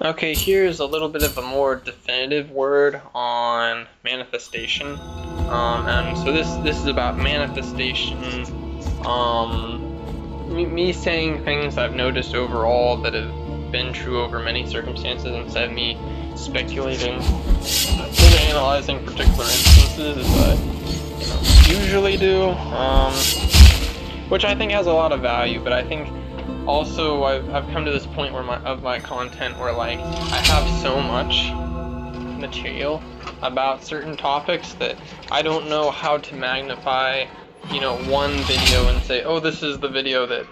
Okay, here's a little bit of a more definitive word on manifestation. And so this is about manifestation. Me saying things I've noticed overall that have been true over many circumstances instead of me speculating and analyzing particular instances as I usually do. Which I think has a lot of value, but I think also I've come to this point where my content where like I have so much material about certain topics that I don't know how to magnify, one video and say, oh, this is the video that,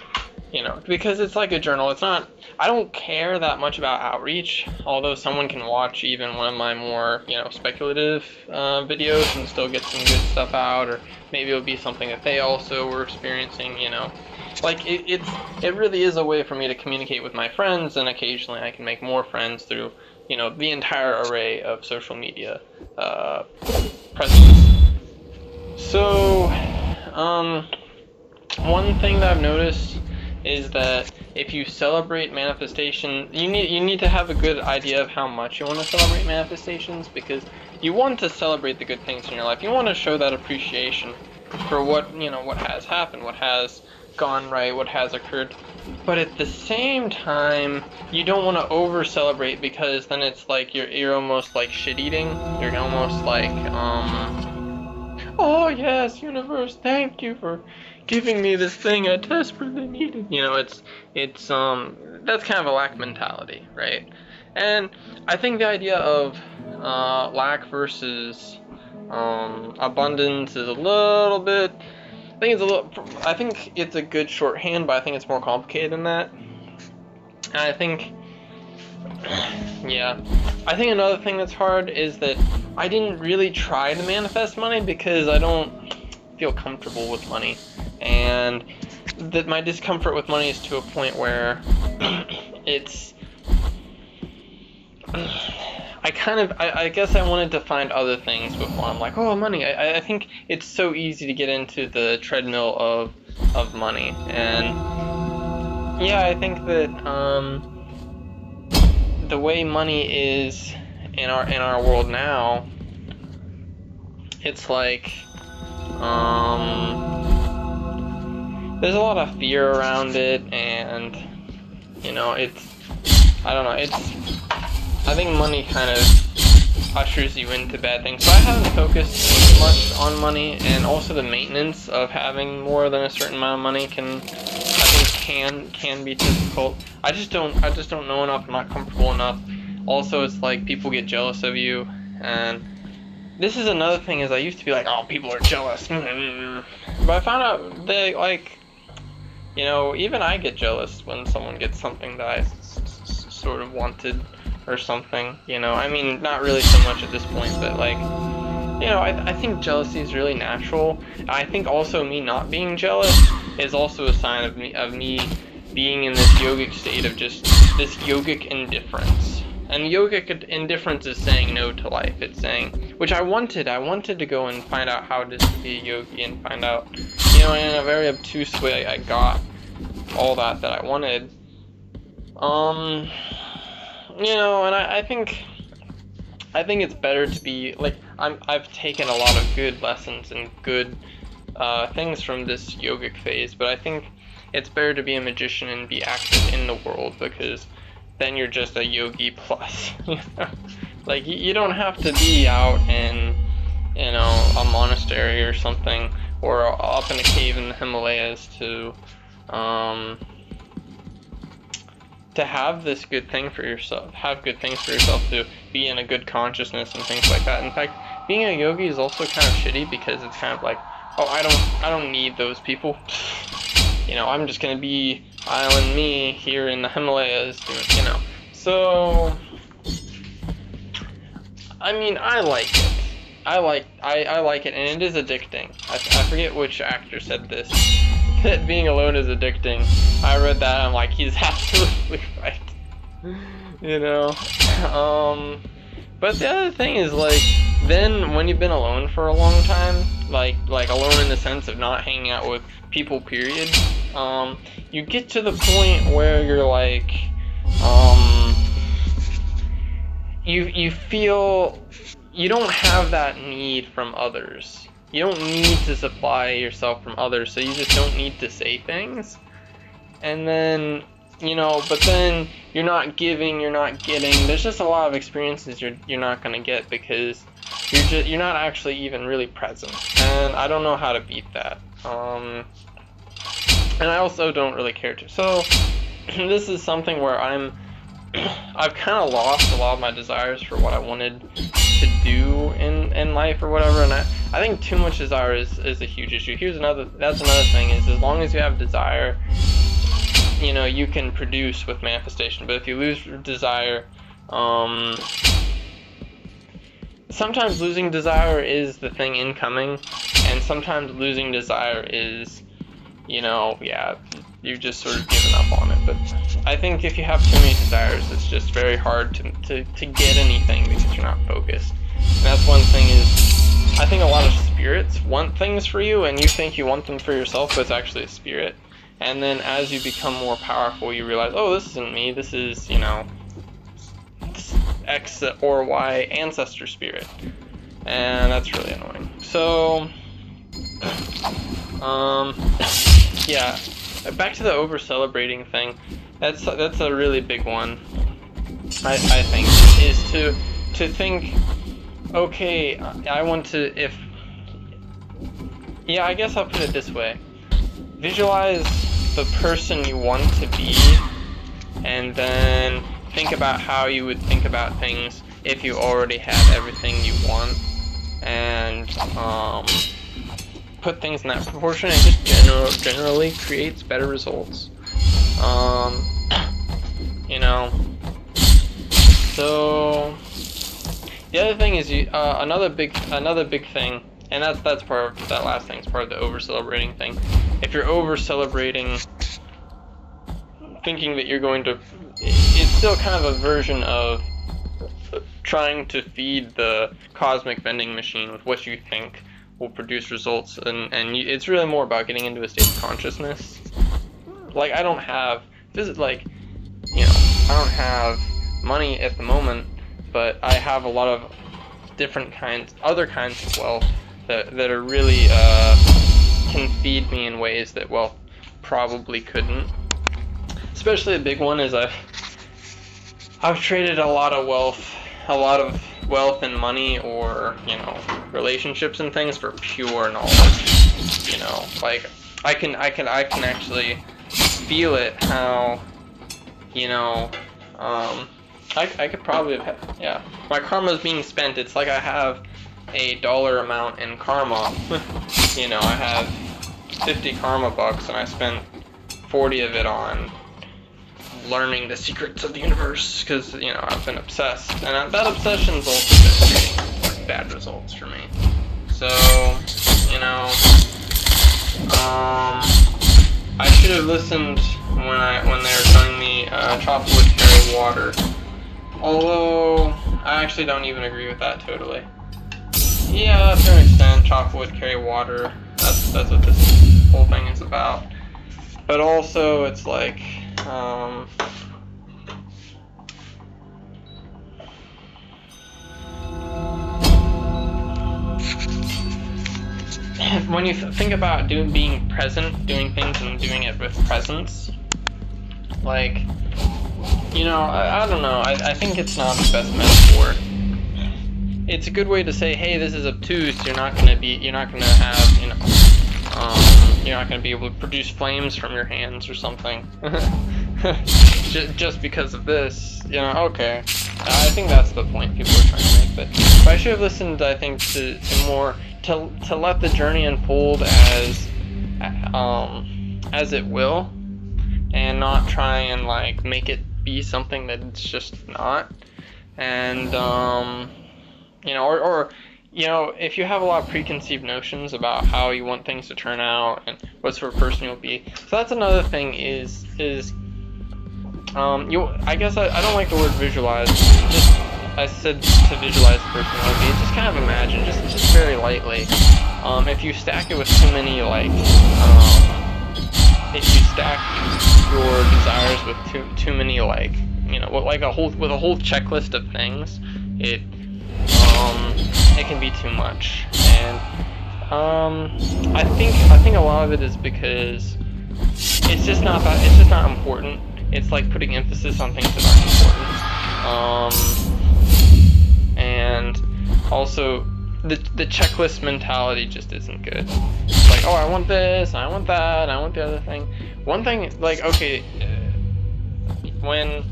because it's like a journal. It's not, I don't care that much about outreach, although someone can watch even one of my more, speculative videos and still get some good stuff out, or maybe it'll be something that they also were experiencing, like it really is a way for me to communicate with my friends, and occasionally I can make more friends through the entire array of social media presence. So, one thing that I've noticed is that if you celebrate manifestation, you need to have a good idea of how much you want to celebrate manifestations, because you want to celebrate the good things in your life. You want to show that appreciation for what has happened, what has gone right, what has occurred. But at the same time, you don't want to over celebrate, because then it's like you're almost like shit eating. You're almost like oh yes, universe, thank you for giving me this thing I desperately needed. It's that's kind of a lack mentality, right? And I think the idea of lack versus abundance is a little bit. I think it's a good shorthand, but I think it's more complicated than that. And I think, yeah, I think another thing that's hard is that I didn't really try to manifest money because I don't feel comfortable with money, and that my discomfort with money is to a point where it's I guess I wanted to find other things before I'm like, oh, money. I think it's so easy to get into the treadmill of money, and yeah, I think that the way money is in our world now, it's like there's a lot of fear around it, and it's I don't know, I think money kind of ushers you into bad things. So I haven't focused much on money, and also the maintenance of having more than a certain amount of money can be difficult. I just don't know enough. I'm not comfortable enough. Also, it's like people get jealous of you, and this is another thing. Is I used to be like, oh, people are jealous, but I found out that like, even I get jealous when someone gets something that I sort of wanted or something. I mean, not really so much at this point, but like, I think jealousy is really natural. I think also me not being jealous is also a sign of me being in this yogic state of just this yogic indifference. And yogic indifference is saying no to life. It's saying, which I wanted to go and find out how to be a yogi and find out, in a very obtuse way I got all that I wanted. And I think it's better to be like, I've taken a lot of good lessons and good things from this yogic phase, but I think it's better to be a magician and be active in the world, because then you're just a yogi plus. Like you don't have to be out in a monastery or something, or up in a cave in the Himalayas to have this good thing for yourself, have good things for yourself, to be in a good consciousness and things like that. In fact, being a yogi is also kind of shitty, because it's kind of like, oh, I don't need those people. I'm just gonna be island me here in the Himalayas, So, I mean, I like it. I like it, and it is addicting. I forget which actor said this, that being alone is addicting. I read that, I'm like, he's absolutely right. But the other thing is, like, then when you've been alone for a long time, like alone in the sense of not hanging out with people, period, you get to the point where you're like, you feel you don't have that need from others. You don't need to supply yourself from others, so you just don't need to say things. And then, but then you're not giving, you're not getting. There's just a lot of experiences you're not gonna get because you're not actually even really present. And I don't know how to beat that. And I also don't really care to. So this is something where I've kind of lost a lot of my desires for what I wanted to do in life or whatever, and I think too much desire is a huge issue. That's another thing, is as long as you have desire, you can produce with manifestation. But if you lose desire, sometimes losing desire is the thing incoming, and sometimes losing desire is, you've just sort of given up on it. But I think if you have too many desires, it's just very hard to get anything because you're not focused. And that's one thing is, I think a lot of spirits want things for you, and you think you want them for yourself, but it's actually a spirit. And then as you become more powerful, you realize, oh, this isn't me, this is, X or Y ancestor spirit. And that's really annoying. So, yeah, back to the over-celebrating thing. That's a really big one, I think, is to think, okay, I want to, I guess I'll put it this way. Visualize the person you want to be, and then think about how you would think about things if you already had everything you want, and put things in that proportion, and just generally creates better results. So the other thing is another big thing, and that's part of that last thing. It's part of the over celebrating thing. If you're over celebrating, thinking that you're going to, it's still kind of a version of trying to feed the cosmic vending machine with what you think will produce results, and it's really more about getting into a state of consciousness. Like, I don't have money at the moment, but I have a lot of other kinds of wealth that are really can feed me in ways that wealth probably couldn't. Especially a big one is I've traded a lot of wealth and money, or relationships and things, for pure knowledge. Like I can actually feel it, how I could probably have, my karma is being spent. It's like I have a dollar amount in karma. I have 50 karma bucks, and I spent 40 of it on learning the secrets of the universe, because I've been obsessed, and that obsession's also been creating bad results for me. So I should have listened when they were telling me chopped wood carry water, although I actually don't even agree with that totally. Yeah, to an extent, chopped wood carry water, that's what this whole thing is about. But also it's like, when you think about being present, doing things and doing it with presence, like, I don't know, I think it's not the best metaphor. It's a good way to say, hey, this is obtuse, you're not gonna be able to produce flames from your hands or something. just because of this, okay. I think that's the point people are trying to make, but I should have listened, I think, to more, to let the journey unfold as it will, and not try and make it be something that it's just not. And if you have a lot of preconceived notions about how you want things to turn out and what sort of person you'll be, so that's another thing is I guess I don't like the word visualize. I said to visualize the person you'll be. Just kind of imagine, just very lightly. If you stack it with too many if you stack your desires with too many with a whole checklist of things, it can be too much. And I think a lot of it is because it's just not important. It's like putting emphasis on things that aren't important. And also the checklist mentality just isn't good. It's like, oh, I want this, I want that, I want the other thing. One thing, like, okay, when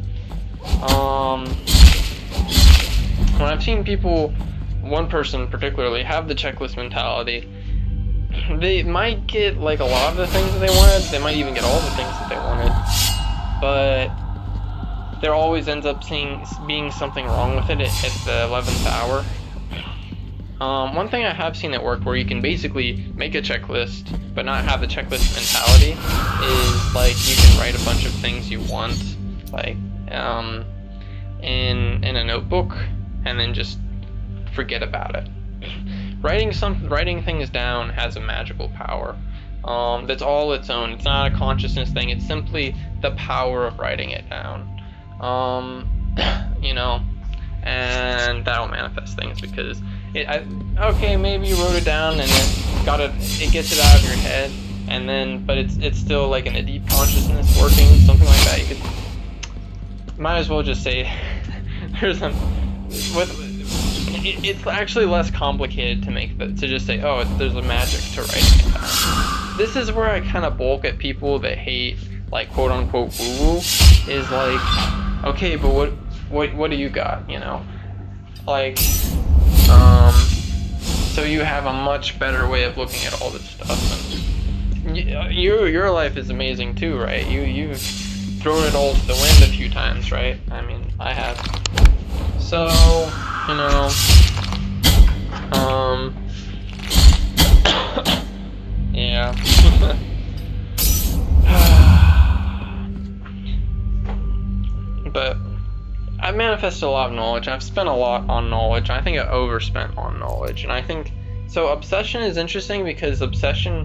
I've seen people, one person particularly, have the checklist mentality, they might get like a lot of the things that they wanted, they might even get all the things that they wanted, but there always ends up being something wrong with it at the 11th hour. One thing I have seen that work where you can basically make a checklist but not have the checklist mentality is like you can write a bunch of things you want, like in a notebook, and then just forget about it. Writing things down has a magical power that's all its own. It's not a consciousness thing. It's simply the power of writing it down. And that'll manifest things because okay, maybe you wrote it down and it gets it out of your head, and then but it's still like in a deep consciousness working, something like that. You might as well just say it's actually less complicated to just say, oh, there's a magic to writing it down. This is where I kind of balk at people that hate, like, quote unquote woo-woo, is like, okay, but what do you got, you know? Like, so you have a much better way of looking at all this stuff. And your life is amazing too, right? You've thrown it all to the wind a few times, right? I mean, I have. So, you know, yeah. But I've manifested a lot of knowledge. I've spent a lot on knowledge. I think I overspent on knowledge, and I think so. Obsession is interesting because obsession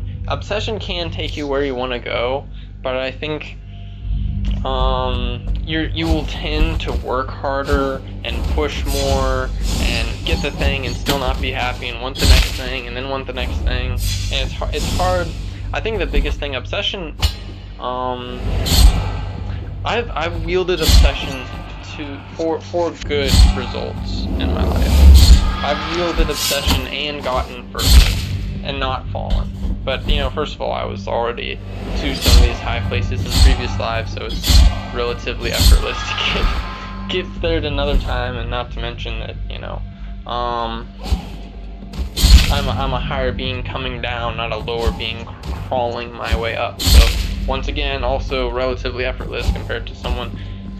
can take you where you want to go, but I think you will tend to work harder and push more and get the thing and still not be happy and want the next thing and then want the next thing, and it's hard. I think the biggest thing, obsession, I've wielded obsession for good results in my life. I've wielded obsession and gotten further and not fallen. But, you know, first of all, I was already to some of these high places in previous lives, so it's relatively effortless to get there at another time, and not to mention that, you know, I'm a higher being coming down, not a lower being crawling my way up. So, once again, also relatively effortless compared to someone,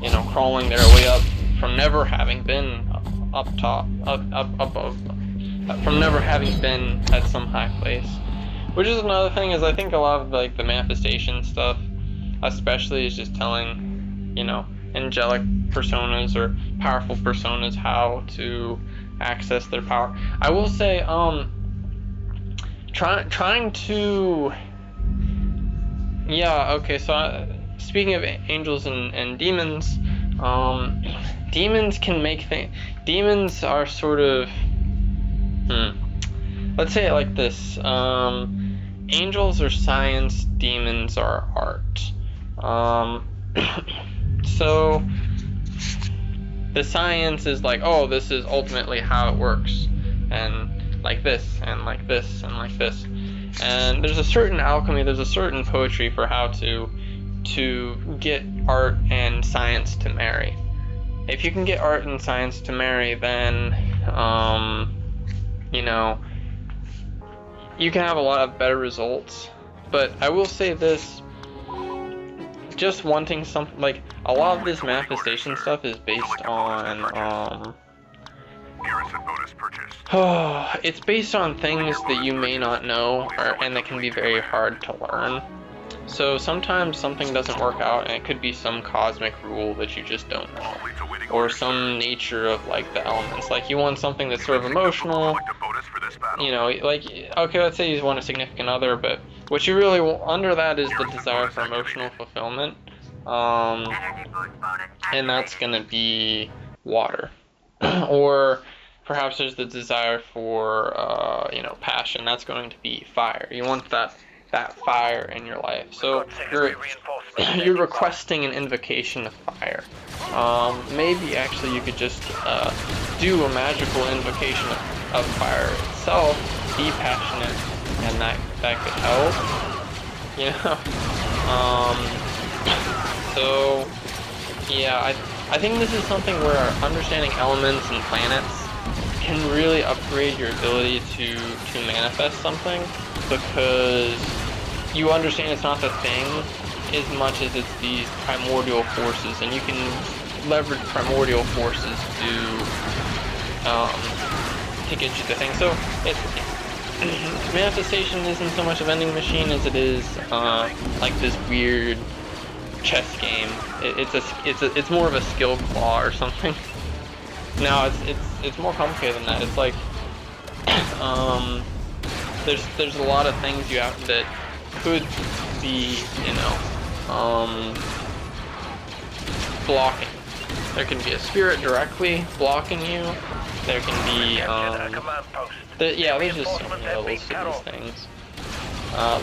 you know, crawling their way up from never having been up above, from never having been at some high place. Which is another thing, is I think a lot of like the manifestation stuff, especially, is just telling, you know, angelic personas or powerful personas how to access their power. I will say, trying to, yeah, okay, so speaking of angels and demons, demons can make things, demons are sort of, let's say it like this, angels are science, demons are art. So the science is like, oh, this is ultimately how it works, and like this, and like this, and like this. And there's a certain alchemy, there's a certain poetry for how to get art and science to marry. If you can get art and science to marry, then, you know, you can have a lot of better results. But I will say this, just wanting something, like, a lot of this manifestation stuff is based on, it's based on things that you may not know, and that can be very hard to learn. So sometimes something doesn't work out, and it could be some cosmic rule that you just don't know, or some nature of like the elements. Like you want something that's sort of emotional, you know, like, okay, let's say you want a significant other, but what you really want under that is the desire for emotional fulfillment, and that's gonna be water. Or perhaps there's the desire for, passion. That's going to be fire. You want that fire in your life. So you're requesting an invocation of fire. Maybe actually you could just do a magical invocation of fire itself. Be passionate, and that could help. So yeah, I think this is something where understanding elements and planets can really upgrade your ability to manifest something, because you understand it's not the thing as much as it's these primordial forces, and you can leverage primordial forces to get you the thing. So manifestation isn't so much a vending machine as it is like this weird chess game. It's more of a skill claw or something. No, it's more complicated than that. It's like there's a lot of things you have that could be blocking. There can be a spirit directly blocking you. There can be there's just so many levels to these things.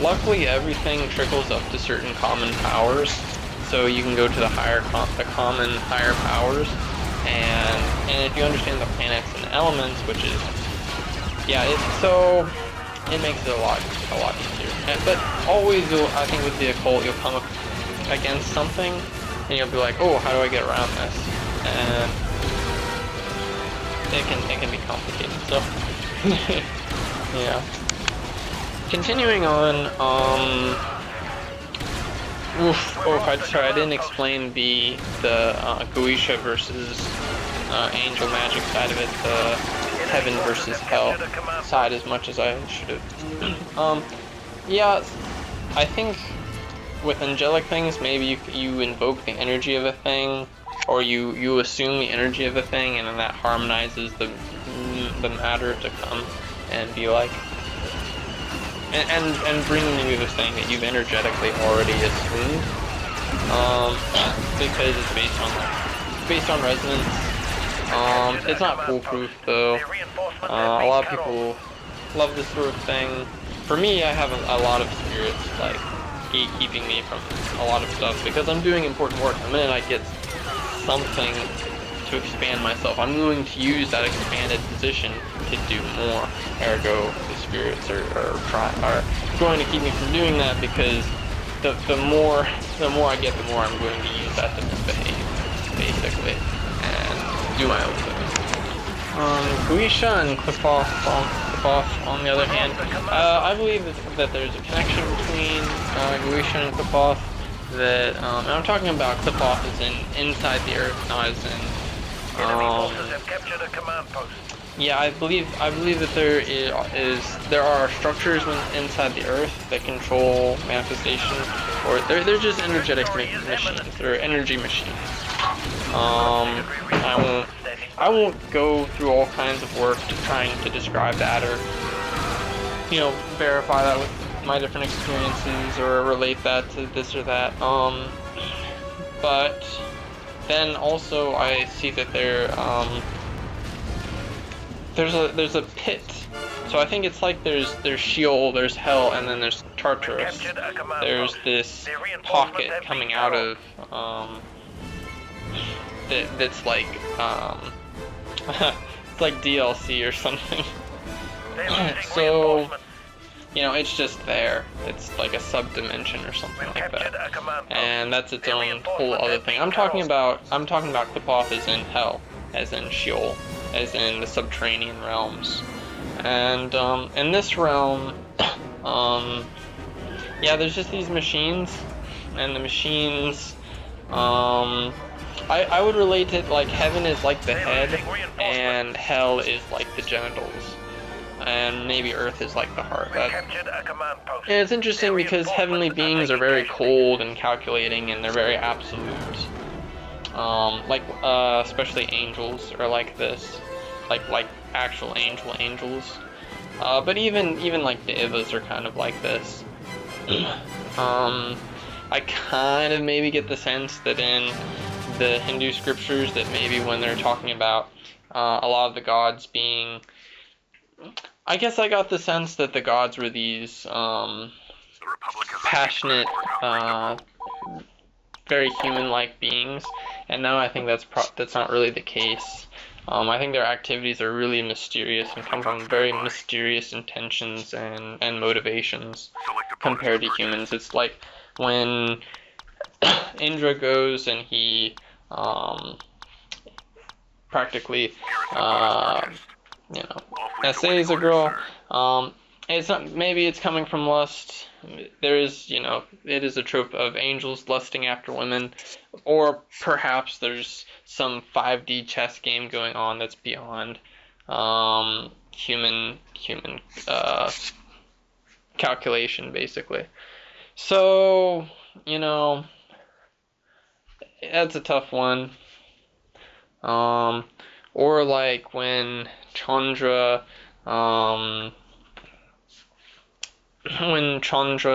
Luckily, everything trickles up to certain common powers, so you can go to the common higher powers, and if you understand the planets and elements, which is it makes it a lot easier. But always, I think with the occult, you'll come up against something, and you'll be like, oh, how do I get around this? And it can be complicated. So yeah. Continuing on, I didn't explain the Goetia versus angel magic side of it, the heaven versus hell side, as much as I should have. I think with angelic things, maybe you invoke the energy of a thing, or you assume the energy of a thing, and then that harmonizes the matter to come and be like, and bringing you the thing that you've energetically already assumed, because it's based on resonance. It's not foolproof though. A lot of people love this sort of thing. For me, I have a lot of spirits like gatekeeping me from a lot of stuff because I'm doing important work. The minute I get something to expand myself, I'm going to use that expanded position to do more. Ergo, the spirits are going to keep me from doing that, because the more I get, the more I'm going to use that to misbehave, basically, and do my own thing. Goetia and Qliphoth, on the other hand, I believe that there's a connection between Goetia and Qliphoth. That and I'm talking about Qliphoth as in inside the Earth, not as in. Yeah, I believe that there are structures inside the Earth that control manifestation, or they're just energetic machines. They're energy machines. I won't go through all kinds of work trying to describe that, or verify that with my different experiences, or relate that to this or that. But then also I see that there's a pit. So I think it's like there's Sheol, there's Hell, and then there's Tartarus. There's this pocket coming out of that's like it's like DLC or something. So it's just there. It's like a sub-dimension or something like that, and that's its own whole other thing. I'm talking about Qliphoth as in Hell, as in Sheol, as in the subterranean realms, and in this realm, there's just these machines, and the machines, I would relate it like heaven is like the head, and hell is like the genitals. And maybe Earth is like the heart. And it's interesting because heavenly beings are very cold and calculating, and they're very absolute. Especially angels are like this, like actual angels. But even like devas are kind of like this. I kind of maybe get the sense that in the Hindu scriptures that maybe when they're talking about a lot of the gods being, I guess I got the sense that the gods were these passionate, very human-like beings, and now I think that's not really the case. I think their activities are really mysterious and come from very mysterious intentions and motivations compared to humans. It's like when Indra goes and he practically essays a girl. It's not, maybe it's coming from lust. There is, it is a trope of angels lusting after women, or perhaps there's some 5D chess game going on that's beyond human calculation, basically. So, that's a tough one. Or like when Chandra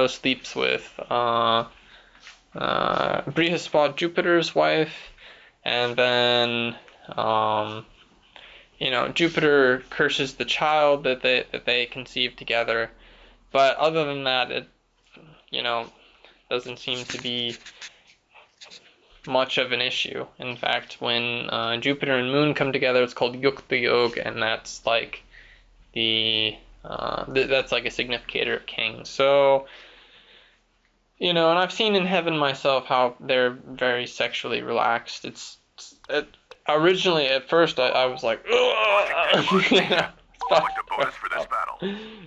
sleeps with Brihaspati, Jupiter's wife, and then Jupiter curses the child that they conceived together. But other than that, it doesn't seem to be much of an issue. In fact, when Jupiter and Moon come together, it's called Yukta Yoga, and that's like that's like a significator of kings. So, and I've seen in heaven myself how they're very sexually relaxed. Originally, at first, I was like, stop.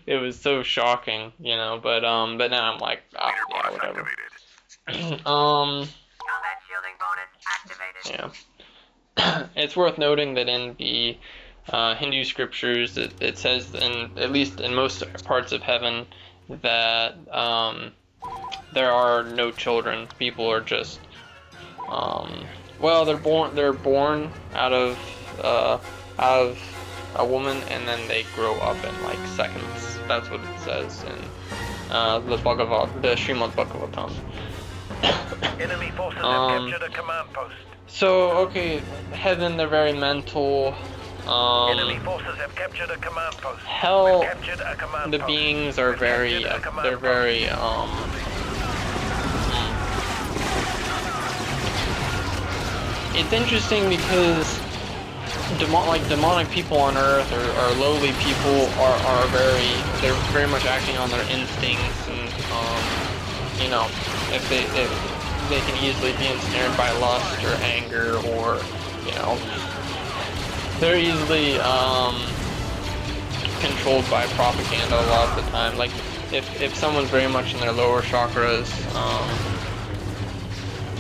It was so shocking, but now I'm like, yeah, whatever. Yeah. It's worth noting that in the Hindu scriptures, it says, at least in most parts of heaven, that there are no children. People are just, they're born out of a woman, and then they grow up in like seconds. That's what it says in the Srimad Bhagavatam. Enemy forces have captured a command post. So, okay, heaven, they're very mental. Enemy forces have captured a command post. Hell, the post. beings are very, they're very, it's interesting because demonic people on Earth or lowly people they're very much acting on their instincts, and if they can easily be ensnared by lust or anger, or they're easily controlled by propaganda a lot of the time. Like if someone's very much in their lower chakras,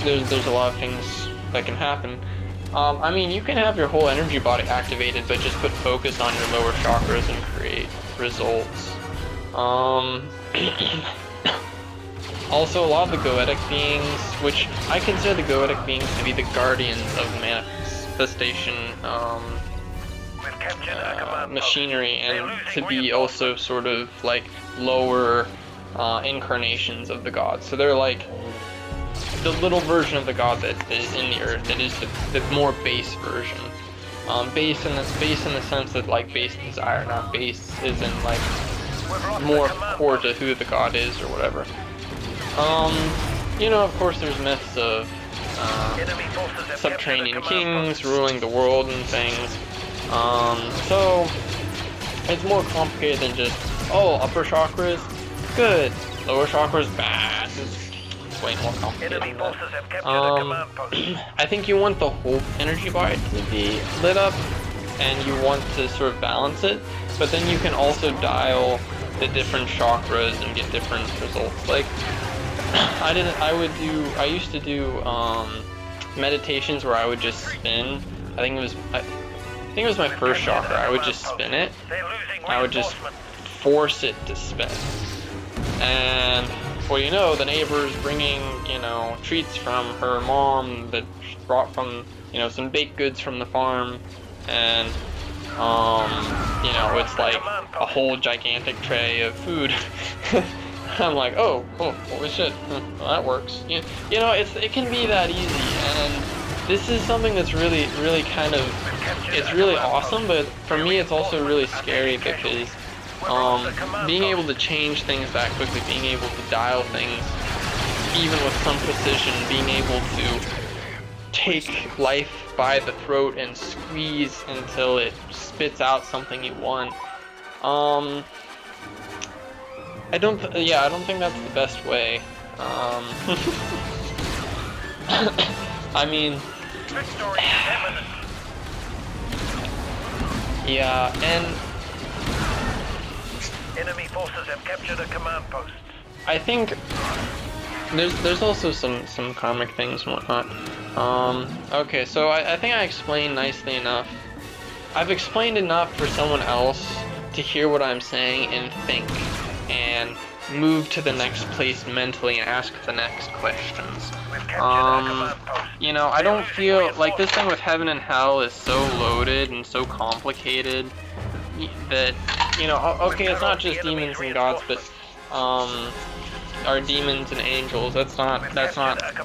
there's a lot of things that can happen. I mean, you can have your whole energy body activated, but just put focus on your lower chakras and create results. Also, a lot of the goetic beings, which I consider the goetic beings to be the guardians of manifestation machinery, and to be also sort of like lower incarnations of the gods. So they're like the little version of the god that is in the earth, that is the more base version. Base in the sense that like base desire, not base is in like more core to who the god is or whatever. Of course there's myths of subterranean kings ruling the world and things. So it's more complicated than just, upper chakras, good, lower chakras, bad. It's way more complicated than that. I think you want the whole energy body to be lit up, and you want to sort of balance it, but then you can also dial the different chakras and get different results. Like, I used to do meditations where I would just spin. I think it was my first chakra. I would just spin it. I would just force it to spin. And the neighbor's bringing, treats from her mom that brought from, some baked goods from the farm, and it's like a whole gigantic tray of food. I'm like, holy shit, well, that works. It can be that easy, and this is something that's really, really kind of, it's really awesome, but for me it's also really scary because being able to change things that quickly, being able to dial things even with some precision, being able to take life by the throat and squeeze until it spits out something you want. I don't think that's the best way. I mean, yeah, and enemy forces have captured a command post. I think there's also some karmic things and whatnot. Okay, so I think I explained nicely enough. I've explained enough for someone else to hear what I'm saying and think, and move to the next place mentally and ask the next questions. You know, I don't feel like this thing with heaven and hell is so loaded and so complicated that, you know, okay, it's not just demons and gods, but are demons and angels. That's not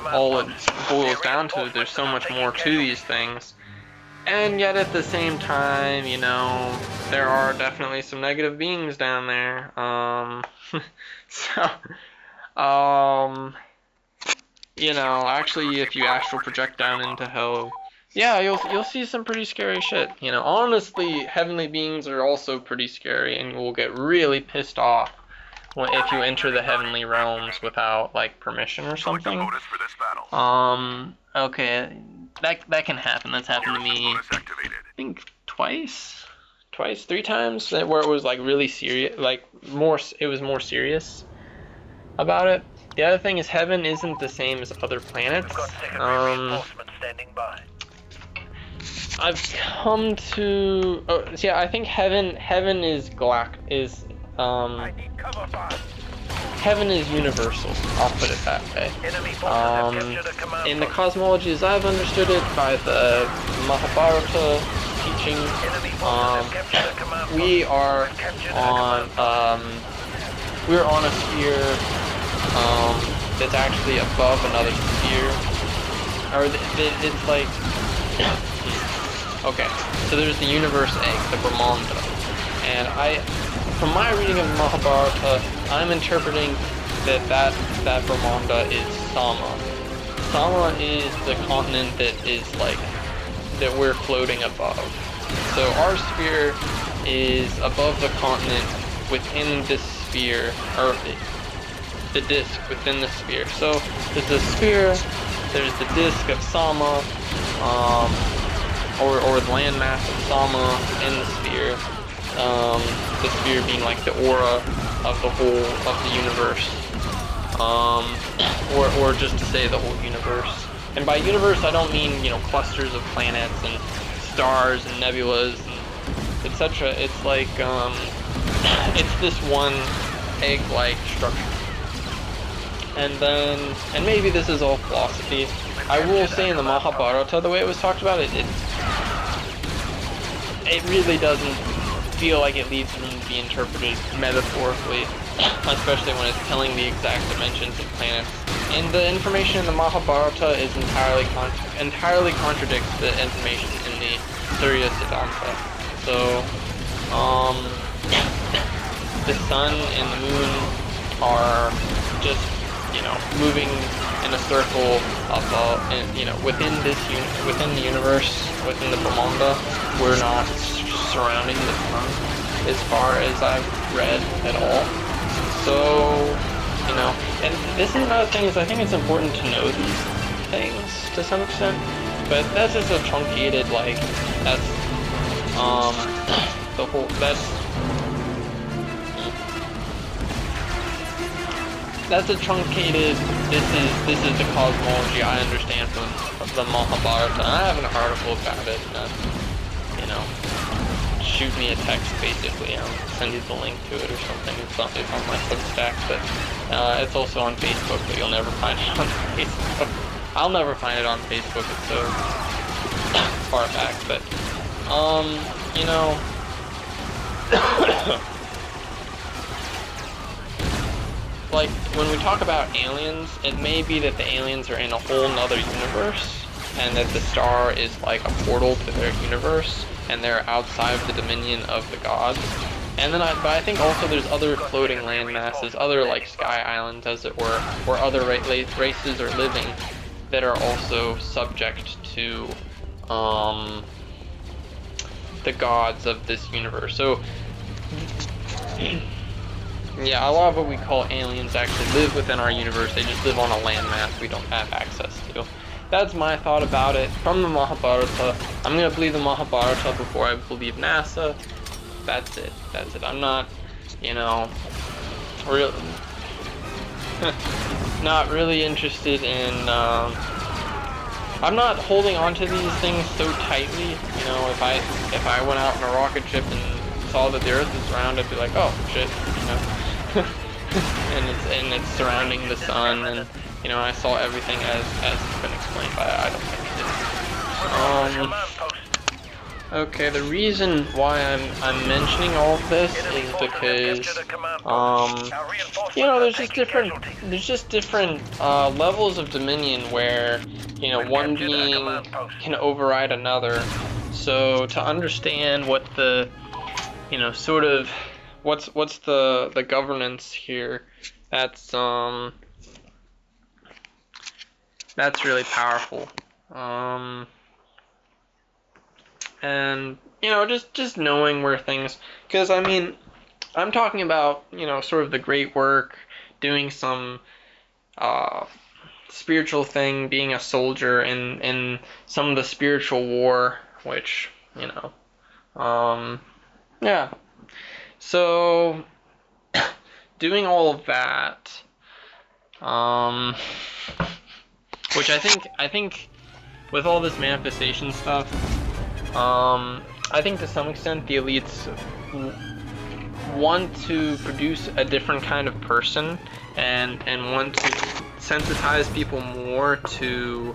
all it boils down to. There's so much more to these things. And yet at the same time, you know, there are definitely some negative beings down there. You know, actually, if you astral project down into hell, yeah, you'll see some pretty scary shit. You know, honestly, heavenly beings are also pretty scary, and you will get really pissed off if you enter the heavenly realms without like permission or something. Okay, that can happen. That's happened to me, I think twice, 3 times, where it was like really serious, like it was more serious about it. The other thing is heaven isn't the same as other planets. I've come to, I think heaven is heaven is universal, I'll put it that way. In the cosmology as I've understood it by the Mahabharata teaching, we're on a sphere that's actually above another sphere, or it's like, okay, so there's the universe egg, the Brahmanda, and from my reading of Mahabharata, I'm interpreting that Brahmanda is Sama. Sama is the continent that is like, that we're floating above. So our sphere is above the continent within this sphere, or the disk within the sphere. So there's the sphere, there's the disk of Sama, or the landmass of Sama in the sphere. The sphere being like the aura of the whole of the universe, or just to say the whole universe. And by universe, I don't mean, you know, clusters of planets and stars and nebulas and etc. It's like it's this one egg-like structure. And maybe this is all philosophy. I will say in the Mahabharata, the way it was talked about, it really doesn't feel like it needs to be interpreted metaphorically, especially when it's telling the exact dimensions of planets. And the information in the Mahabharata is entirely contradicts the information in the Surya Siddhanta. So, the sun and the moon are just, you know, moving in a circle within the universe, within the Brahmanda. We're not surrounding the sun as far as I've read at all. So, you know, and this is another thing, is I think it's important to know these things to some extent, but that's just a truncated, like, that's a truncated, this is the cosmology I understand from the Mahabharata. And I have an article about it, you know, shoot me a text basically, I'll send you the link to it or something. It's on my Substack, but it's also on Facebook, but you'll never find it on Facebook. I'll never find it on Facebook, it's so far back, but, you know, like, when we talk about aliens, it may be that the aliens are in a whole nother universe, and that the star is like a portal to their universe, and they're outside of the dominion of the gods. And then but I think also there's other floating land masses, other like sky islands, as it were, where other races are living that are also subject to the gods of this universe. So yeah, a lot of what we call aliens actually live within our universe. They just live on a landmass we don't have access to. That's my thought about it from the Mahabharata. I'm gonna believe the Mahabharata before I believe NASA. That's it. That's it. I'm not, you know, not really interested in. I'm not holding on to these things so tightly. You know, if I went out in a rocket ship and saw that the Earth is round, I'd be like, oh shit, you know. and it's surrounding the sun, and you know, I saw everything as it's been explained, but I don't think it is. Okay, the reason why I'm mentioning all of this is because you know, there's just different levels of dominion where, you know, one being can override another. So to understand what the, you know, sort of what's the governance here, that's really powerful. And you know, just knowing where things, because I mean, I'm talking about, you know, sort of the great work, doing some spiritual thing, being a soldier in some of the spiritual war, which, you know, yeah. So doing all of that, which I think with all this manifestation stuff, I think to some extent the elites want to produce a different kind of person and want to sensitize people more to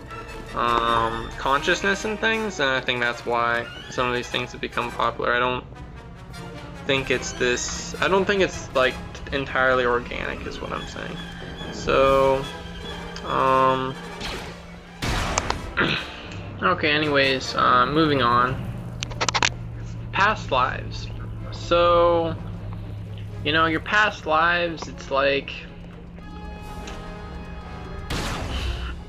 consciousness and things, and I think that's why some of these things have become popular. I don't think it's like entirely organic is what I'm saying. So okay, anyways, moving on. Past lives. So, you know, your past lives, it's like,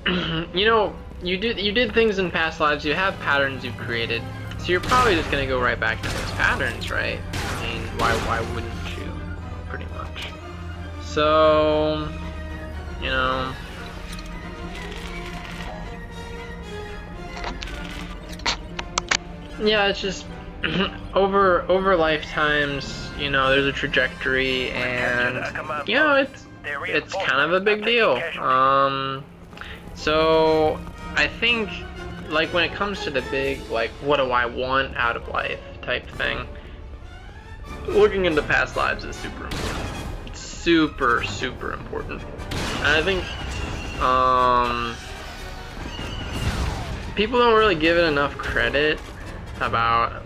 you know, you did things in past lives, you have patterns you've created, so you're probably just gonna go right back to those patterns, right? I mean, why wouldn't you, pretty much. So, you know, yeah, it's just over lifetimes, you know, there's a trajectory, and you know, it's kind of a big deal. So I think, like, when it comes to the big, like, what do I want out of life type thing, looking into past lives is super important. It's super important. And I think people don't really give it enough credit about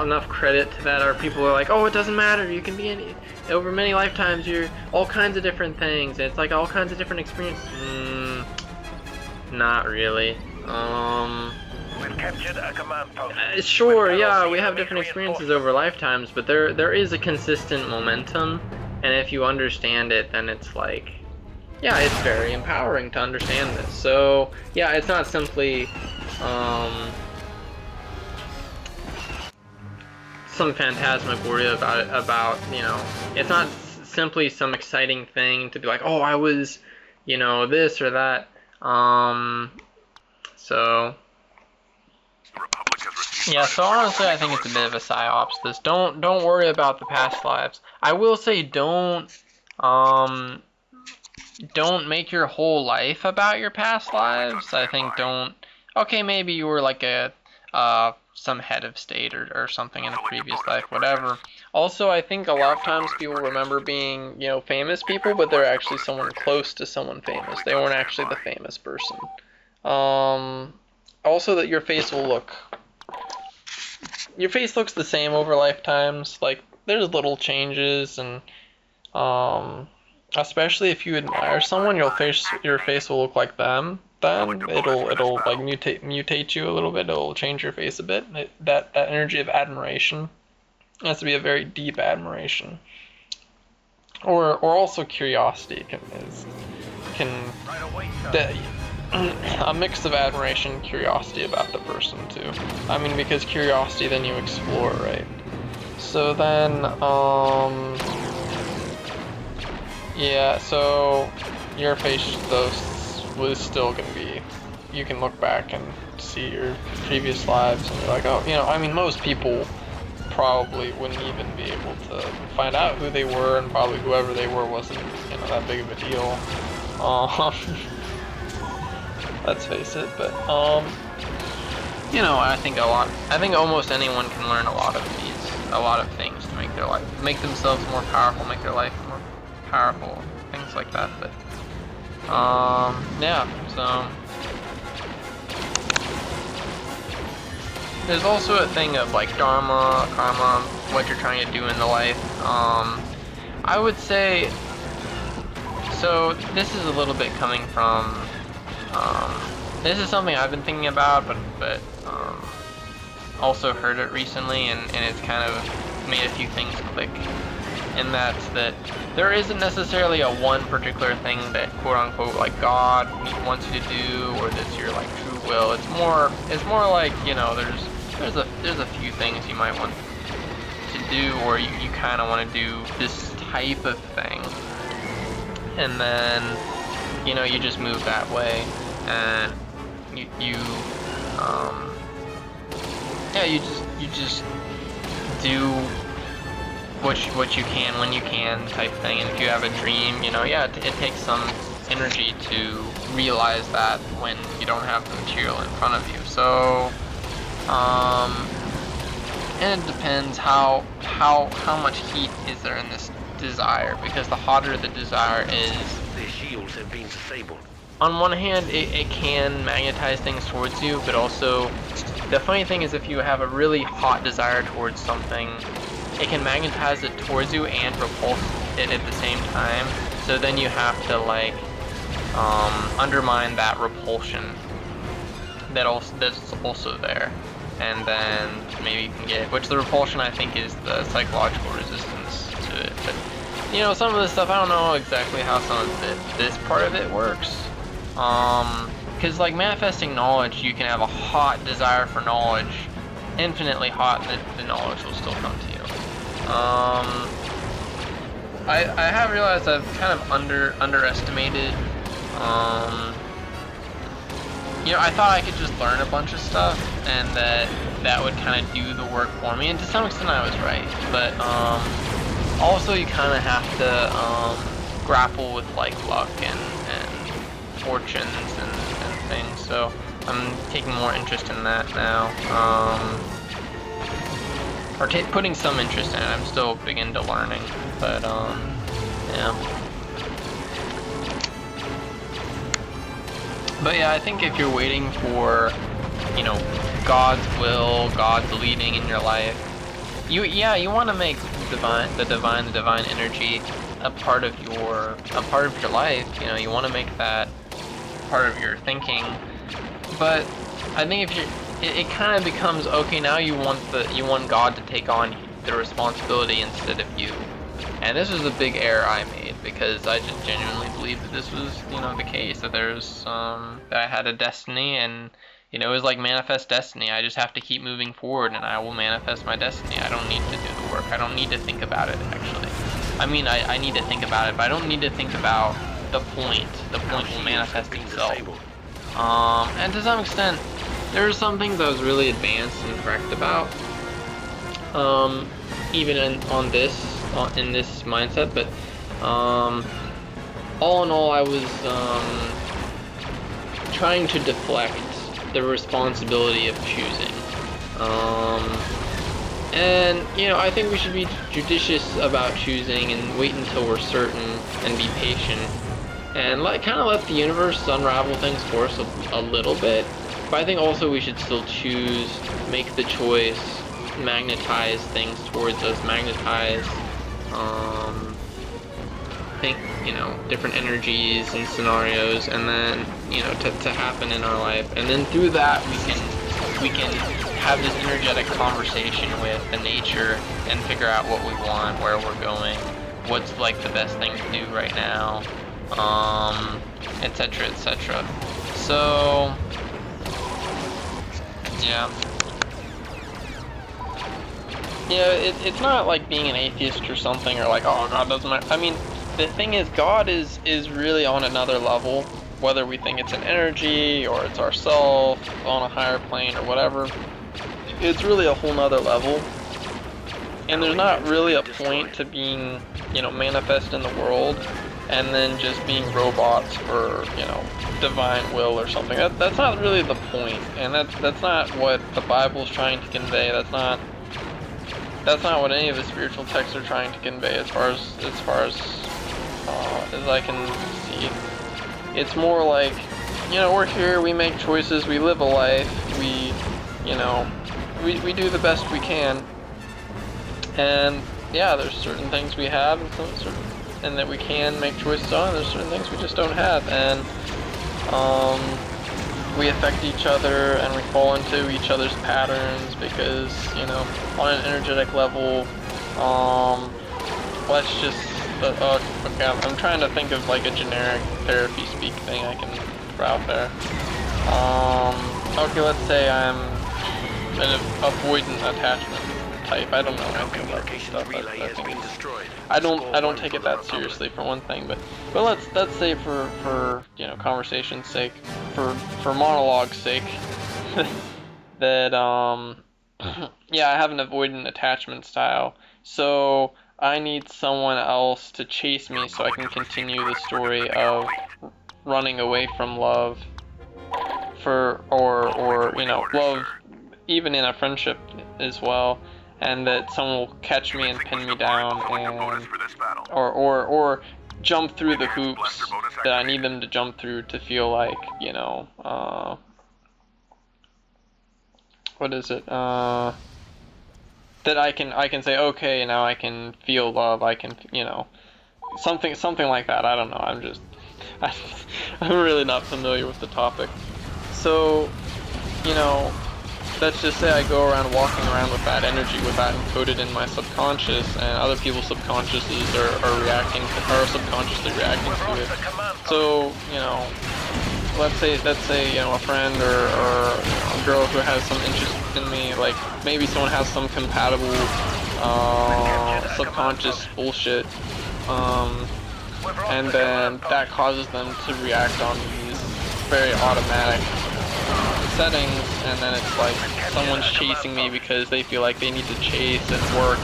enough credit to that, or people are like, oh, it doesn't matter, you can be over many lifetimes, you're all kinds of different things, it's like all kinds of different experiences. Not really. We've captured a command post. Sure, yeah, we have different experiences over lifetimes, but there is a consistent momentum, and if you understand it, then it's like, yeah, it's very empowering to understand this. So yeah, it's not simply some phantasmagoria about, you know, it's not simply some exciting thing to be like, oh, I was, you know, this or that. So yeah, so honestly, I think it's a bit of a psyops. This don't worry about the past lives. I will say don't make your whole life about your past lives. I think okay, maybe you were like some head of state or something in a previous life, whatever. Also, I think a lot of times people remember being, you know, famous people, but they're actually someone close to someone famous. They weren't actually the famous person. Also, that your face looks the same over lifetimes. Like, there's little changes, and especially if you admire someone, your face will look like them. then it'll like mutate you a little bit. It'll change your face a bit. That energy of admiration has to be a very deep admiration, or also curiosity can a mix of admiration and curiosity about the person too. I mean, because curiosity, then you explore, right? So then yeah, so your face though was still gonna be, you can look back and see your previous lives and you're like, oh, you know, I mean, most people probably wouldn't even be able to find out who they were, and probably whoever they were wasn't, you know, that big of a deal. Let's face it, but you know, I think almost anyone can learn a lot of things to make their life, make themselves more powerful, make their life more powerful, things like that. But yeah, so there's also a thing of like dharma, karma, what you're trying to do in the life. I would say, so this is a little bit coming from, this is something I've been thinking about, but also heard it recently, and it's kind of made a few things click. And that's that there isn't necessarily a one particular thing that quote unquote like God wants you to do, or that's your like true will. It's more like, you know, there's a few things you might want to do, or you kind of want to do this type of thing, and then, you know, you just move that way, and yeah, you just do what you can when you can type thing. And if you have a dream, you know, yeah, it takes some energy to realize that when you don't have the material in front of you. So and it depends how much heat is there in this desire, because the hotter the desire is, Their shields have been disabled. on one hand, it can magnetize things towards you, but also the funny thing is, if you have a really hot desire towards something, it can magnetize it towards you and repulse it at the same time. So then you have to like undermine that repulsion that's also there, and then maybe you can get, which the repulsion I think is the psychological resistance to it. But you know, some of this stuff I don't know exactly how some of this part of it works. Because like manifesting knowledge, you can have a hot desire for knowledge, infinitely hot, and the knowledge will still come to you. I have realized I've kind of underestimated. You know, I thought I could just learn a bunch of stuff, and that would kind of do the work for me, and to some extent I was right. But also you kind of have to grapple with like luck and fortunes and things. So I'm taking more interest in that now, or putting some interest in it. I'm still big into learning, but yeah. But yeah, I think if you're waiting for, you know, God's will, God's leading in your life, you want to make the divine energy a part of your life. You know, you want to make that part of your thinking. But I think if it kind of becomes, okay, now you want God to take on the responsibility instead of you. And this was a big error I made, because I just genuinely believed that this was, you know, the case, that there's that I had a destiny, and you know, it was like manifest destiny. I just have to keep moving forward and I will manifest my destiny. I don't need to do the work. I don't need to think about it, actually. I mean, I need to think about it, but I don't need to think about the point. The point will manifest itself. And to some extent, there are some things I was really advanced and correct about, even in this mindset. But all in all, I was trying to deflect the responsibility of choosing. And you know, I think we should be judicious about choosing and wait until we're certain and be patient, and kind of let the universe unravel things for us a little bit. But I think also we should still choose, make the choice, magnetize things towards us, magnetize think, you know, different energies and scenarios, and then, you know, to happen in our life, and then through that we can have this energetic conversation with the nature and figure out what we want, where we're going, what's like the best thing to do right now, etc., etc. So yeah. Yeah, it's not like being an atheist or something, or like, oh, God doesn't matter. I mean, the thing is, God is really on another level, whether we think it's an energy or it's ourself on a higher plane or whatever. It's really a whole nother level, and there's not really a point to being, you know, manifest in the world and then just being robots for, you know, divine will or something. That's not really the point, and that's not what the Bible's trying to convey. That's not what any of the spiritual texts are trying to convey, as far as I can see. It's more like, you know, we're here, we make choices, we live a life, we, you know, we do the best we can, and yeah, there's certain things we have and that we can make choices on, and there's certain things we just don't have, and we affect each other and we fall into each other's patterns because, you know, on an energetic level, let's just, okay, I'm trying to think of like a generic therapy speak thing I can throw out there. Okay, let's say I'm an avoidant attachment type. I don't know anything about this stuff. I don't take it that seriously, for one thing, but let's say for you know, conversation's sake, for monologue's sake, that yeah, I have an avoidant attachment style, so I need someone else to chase me so I can continue the story of running away from love, or you know, love even in a friendship as well, and that someone will catch me and pin me down, and or jump through the hoops that I need them to jump through to feel like, you know, what is it, that I can say, okay, now I can feel love, I can, you know, something like that. I don't know, I'm really not familiar with the topic. So, you know, let's just say I go around walking around with that energy, with that encoded in my subconscious, and other people's subconsciouses are reacting to, or subconsciously reacting to it. So, you know, let's say, you know, a friend or you know, a girl who has some interest in me, like maybe someone has some compatible subconscious bullshit, and then that causes them to react on these very automatic settings, and then it's like someone's chasing me because they feel like they need to chase and work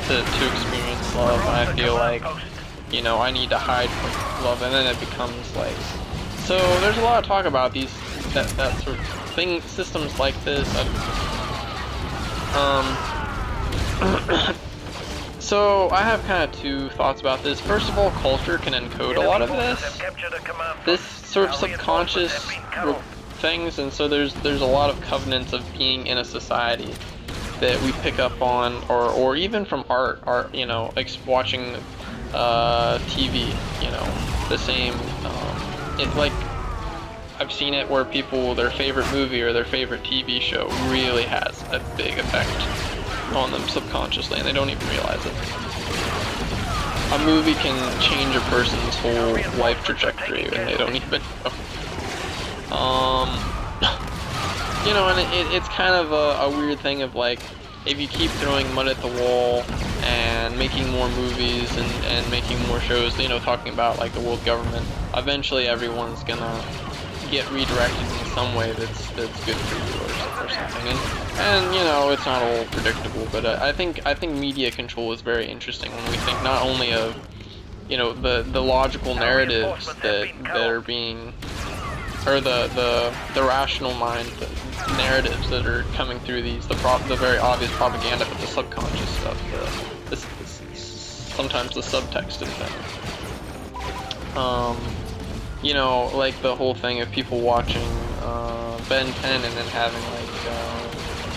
to experience love, and I feel like, you know, I need to hide from love, and then it becomes like, so there's a lot of talk about these, that sort of thing, systems like this. So I have kind of two thoughts about this. First of all, culture can encode a lot of this sort of subconscious things, and so there's a lot of covenants of being in a society that we pick up on, or even from art, you know, like watching TV, you know, the same, it's like, I've seen it where people, their favorite movie or their favorite TV show really has a big effect on them subconsciously, and they don't even realize it. A movie can change a person's whole life trajectory, and they don't even know. You know, and it's kind of a weird thing of like, if you keep throwing mud at the wall and making more movies and making more shows, you know, talking about like the world government, eventually everyone's gonna get redirected in some way that's good for you or something. And you know, it's not all predictable, but I think media control is very interesting when we think not only of, you know, the logical narratives that are being, or the rational mind narratives that are coming through these, the very obvious propaganda, but the subconscious stuff, sometimes the subtext of things. You know, like the whole thing of people watching Ben 10 and then having like,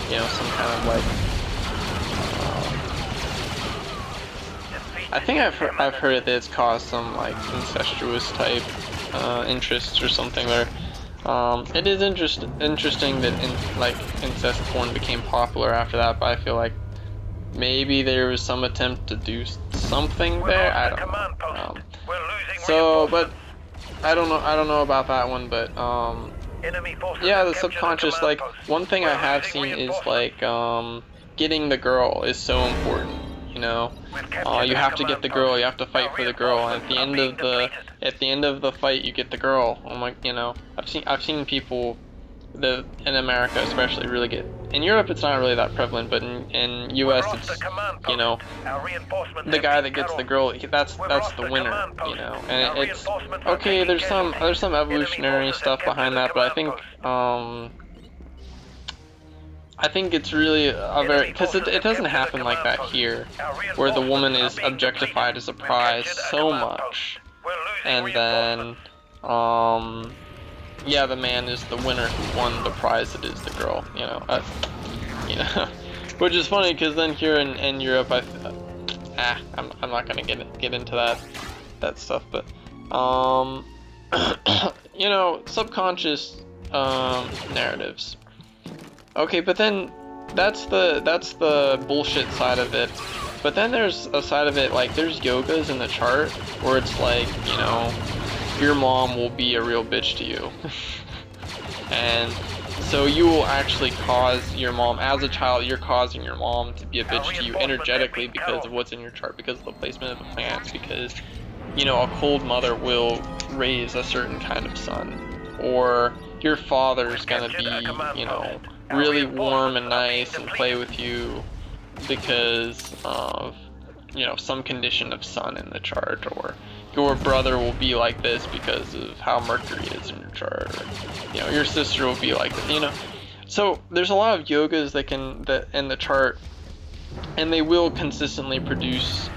you know, some kind of like I think I've heard that it's caused some like incestuous type interests or something there. It is interesting that like incest porn became popular after that, but I feel like maybe there was some attempt to do something there. I don't know. So, but I don't know about that one, but yeah, the subconscious, like one thing I have seen is like getting the girl is so important. You know, you have to get the girl. You have to fight for the girl. And at the end of the fight, you get the girl. I'm like, you know, I've seen people in America especially really get. In Europe, it's not really that prevalent, but in U.S., it's, you know, the guy that gets the girl. That's the winner. You know, and it's okay. There's some evolutionary stuff behind that, but I think it's really a very, because it doesn't happen like that here, where the woman is objectified as a prize so much, and then, yeah, the man is the winner who won the prize that is the girl, you know, which is funny, because then here in Europe, I'm not gonna get into that stuff, but, you know, subconscious, narratives. Okay, but then that's the bullshit side of it. But then there's a side of it, like there's yogas in the chart where it's like, you know, your mom will be a real bitch to you. And so you will actually cause your mom, as a child, you're causing your mom to be a bitch to you energetically because of what's in your chart, because of the placement of the planets, because, you know, a cold mother will raise a certain kind of son. Or your father's gonna be, you know, really warm and nice and play with you because of, you know, some condition of sun in the chart, or your brother will be like this because of how Mercury is in your chart, or, you know, your sister will be like this, you know. So there's a lot of yogas that in the chart, and they will consistently produce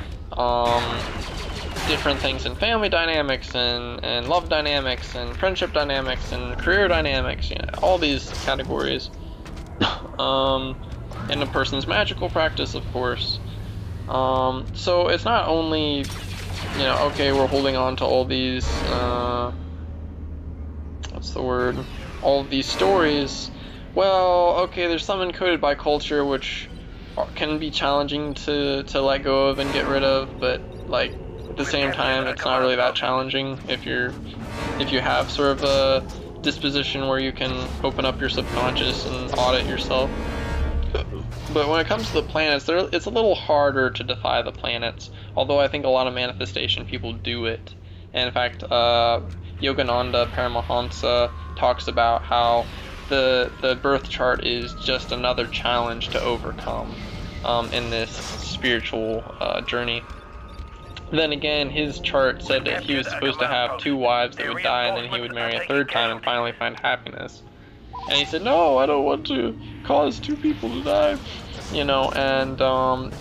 different things in family dynamics and love dynamics and friendship dynamics and career dynamics, you know, all these categories. In a person's magical practice, of course. So it's not only, you know, okay, we're holding on to all these, what's the word? All of these stories. Well, okay, there's some encoded by culture which can be challenging to let go of and get rid of, but like at the same time, it's not really that challenging if you have sort of a disposition where you can open up your subconscious and audit yourself. But when it comes to the planets, it's a little harder to defy the planets, although I think a lot of manifestation people do it. And in fact, Yogananda Paramahansa talks about how the birth chart is just another challenge to overcome in this spiritual journey. Then again, his chart said that he was supposed to have 2 wives that would die, and then he would marry a 3rd time and finally find happiness. And he said, no, I don't want to cause 2 people to die, you know, and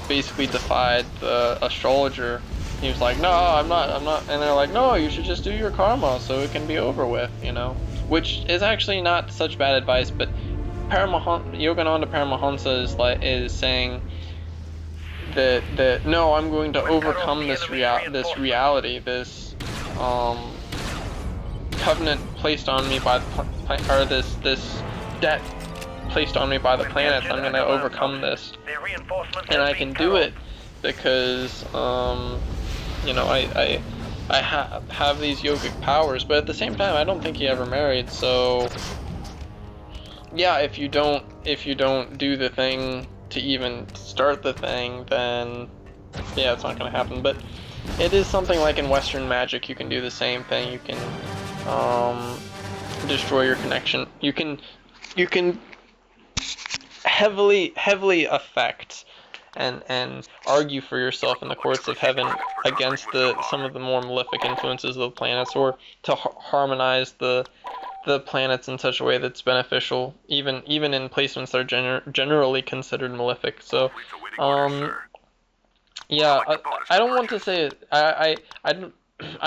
basically defied the astrologer. He was like, no, I'm not, and they're like, no, you should just do your karma so it can be over with, you know, which is actually not such bad advice, but Yogananda Paramahansa is saying that no, I'm going to overcome this reality, this covenant placed on me by this debt placed on me by the planets. I'm going to overcome this, and I can do it because you know, I have these yogic powers. But at the same time, I don't think he ever married, so yeah, if you don't do the thing to even start the thing, then yeah, it's not going to happen. But it is something like in Western magic, you can do the same thing. You can destroy your connection. You can heavily affect and argue for yourself in the courts of heaven against some of the more malefic influences of the planets, or to harmonize the planets in such a way that's beneficial, even in placements that are generally considered malefic. So, yeah, I don't want to say it. I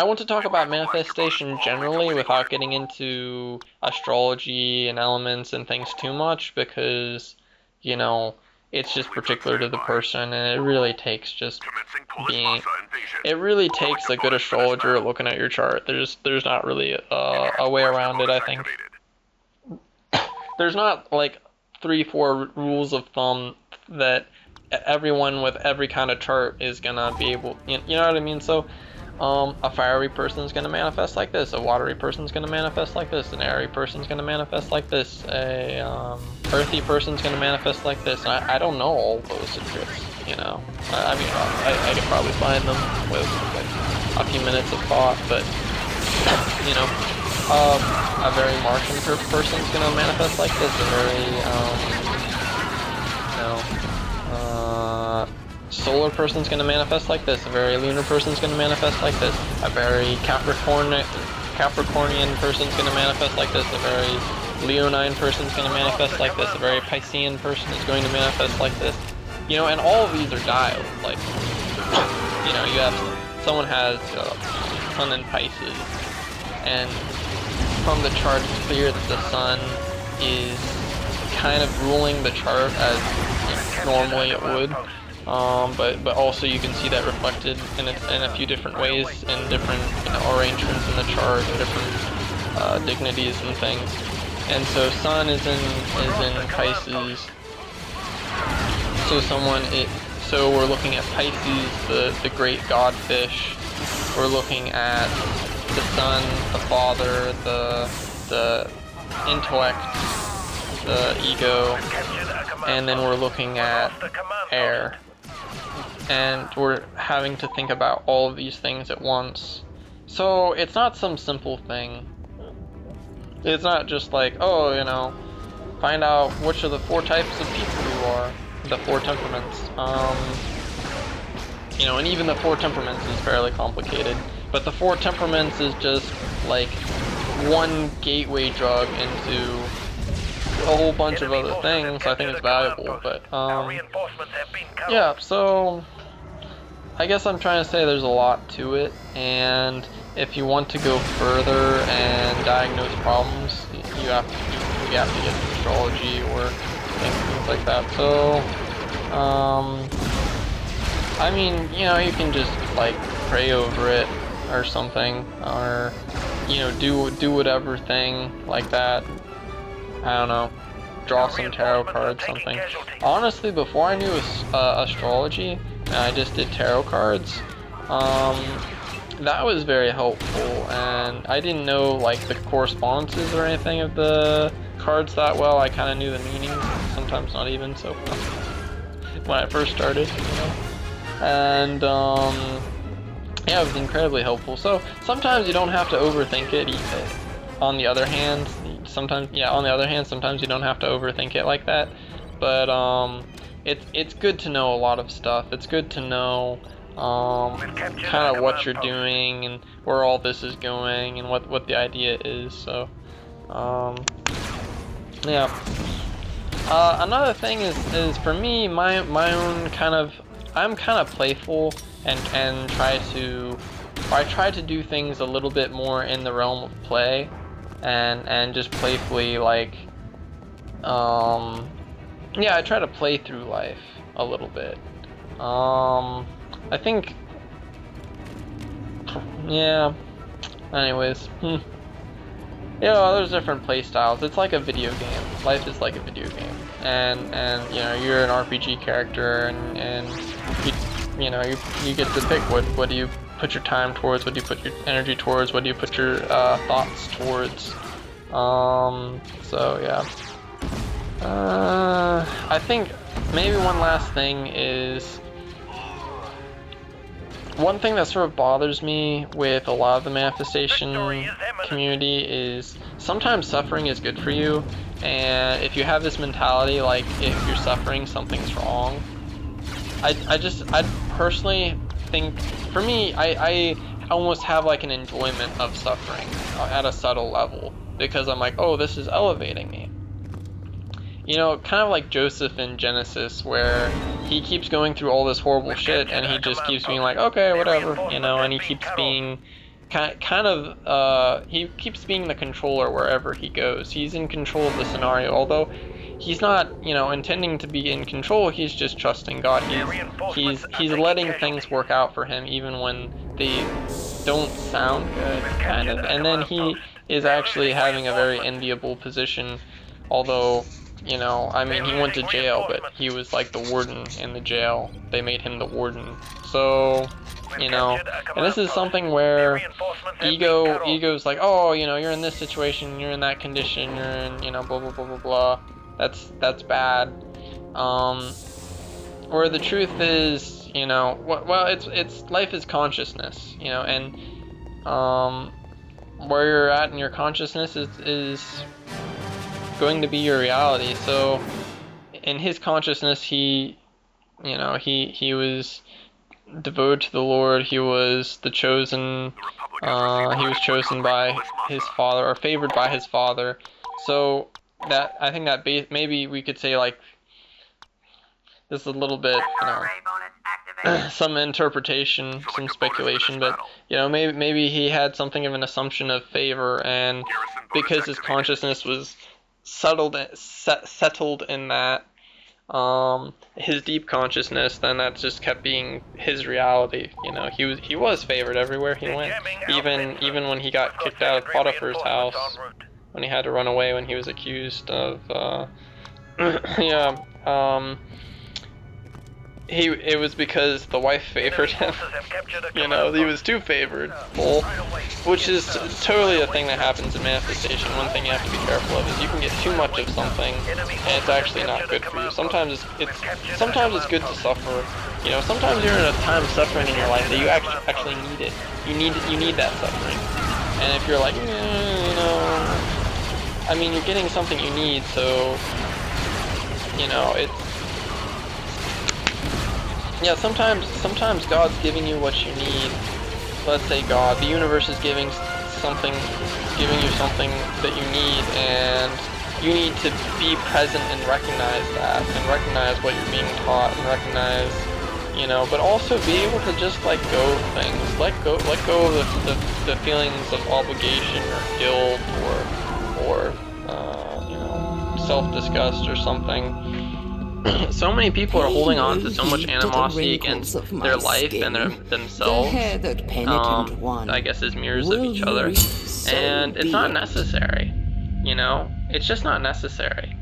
want to talk about manifestation generally without getting into astrology and elements and things too much, because, you know, it's just particular to the person, and it really takes just Commencing Polish being. massa invasion. It really takes a good astrologer looking at your chart. There's not really a way around it, I think. There's not like 3-4 rules of thumb that everyone with every kind of chart is gonna be able, you know what I mean? So a fiery person is gonna manifest like this, a watery person is gonna manifest like this, an airy person is gonna manifest like this, a earthy person is gonna manifest like this. And I don't know all those secrets, you know. I mean, I could probably find them with like a few minutes of thought, but you know, a very Martian person is gonna manifest like this, a very solar person's gonna manifest like this, a very lunar person's gonna manifest like this, a very Capricornian person's gonna manifest like this, a very Leonine person's gonna manifest like this, a very Piscean person is going to manifest like this. You know, and all of these are dialed. Like, you know, you have someone has Sun in Pisces, and from the chart it's clear that the Sun is kind of ruling the chart as normally it would. But also you can see that reflected in a few different ways, in different arrangements in the chart, different dignities and things. And so Sun is in Pisces. So we're looking at Pisces, the great godfish. We're looking at the Sun, the father, the intellect, the ego, and then we're looking at air. And we're having to think about all of these things at once. So it's not some simple thing. It's not just like, oh, you know, find out which of the 4 types of people you are, the 4 temperaments. You know, and even the 4 temperaments is fairly complicated. But the 4 temperaments is just like one gateway drug into a whole bunch of other things. I think it's valuable, but yeah, so I guess I'm trying to say there's a lot to it, and if you want to go further and diagnose problems, you have to get astrology or things like that. So I mean, you know, you can just like pray over it or something, or you know, do whatever thing like that. I don't know, draw some tarot cards, something. Honestly, before I knew astrology, and I just did tarot cards, that was very helpful, and I didn't know like the correspondences or anything of the cards that well. I kind of knew the meanings, sometimes not even, so when I first started, you know. And yeah, it was incredibly helpful. So sometimes you don't have to overthink it. On the other hand, sometimes you don't have to overthink it like that. But it's good to know a lot of stuff. It's good to know kind of what you're doing and where all this is going and what the idea is. So yeah. Another thing is for me, my own kind of, I'm kind of playful and try to do things a little bit more in the realm of play and just playfully, like yeah, I try to play through life a little bit. I think, yeah, anyways, you know, there's different play styles. It's like a video game. Life is like a video game, and you know, you're an RPG character, and you know, you get to pick what do you put your time towards, what do you put your energy towards, what do you put your thoughts towards. So yeah. I think maybe one last thing is, one thing that sort of bothers me with a lot of the manifestation community is sometimes suffering is good for you, and if you have this mentality like if you're suffering, something's wrong. I personally think, for me, I almost have like an enjoyment of suffering at a subtle level, because I'm like, oh, this is elevating me. You know, kind of like Joseph in Genesis, where he keeps going through all this horrible shit, and he just keeps being like, okay, whatever, you know, and he keeps being he keeps being the controller wherever he goes. He's in control of the scenario, although he's not, you know, intending to be in control. He's just trusting God. He's letting things work out for him even when they don't sound good, kind of. And then he is actually having a very enviable position, although, you know, I mean, he went to jail, but he was like the warden in the jail. They made him the warden. So, you know, and this is something where ego's like, oh, you know, you're in this situation, you're in that condition, you're in, you know, blah blah blah blah blah. That's bad. Where the truth is, you know, well, it's life is consciousness, you know, and where you're at in your consciousness is going to be your reality. So in his consciousness, he was devoted to the Lord. He was the chosen. He was chosen by his father, or favored by his father. So that, I think that maybe we could say, like, this is a little bit, you know, some interpretation, some speculation, but, you know, maybe he had something of an assumption of favor, and because his consciousness was settled in that, his deep consciousness, then that just kept being his reality. You know, he was favored everywhere he went, even when he got kicked out of Potiphar's house, when he had to run away when he was accused of it was because the wife favored him. You know, he was too favored, which is totally a thing that happens in manifestation. One thing you have to be careful of is you can get too much of something, and it's actually not good for you. Sometimes it's good to suffer. You know, sometimes you're in a time of suffering in your life that you actually need it. You need that suffering. And if you're like, you know, I mean, you're getting something you need, so, you know, yeah, sometimes God's giving you what you need. Let's say God, the universe is giving you something that you need, and you need to be present and recognize that, and recognize what you're being taught, and recognize, you know, but also be able to just let go of things, let go of the feelings of obligation or guilt or you know, self-disgust or something. So many people are holding on to so much animosity against their life and themselves, I guess as mirrors of each other, and it's not necessary, you know, it's just not necessary.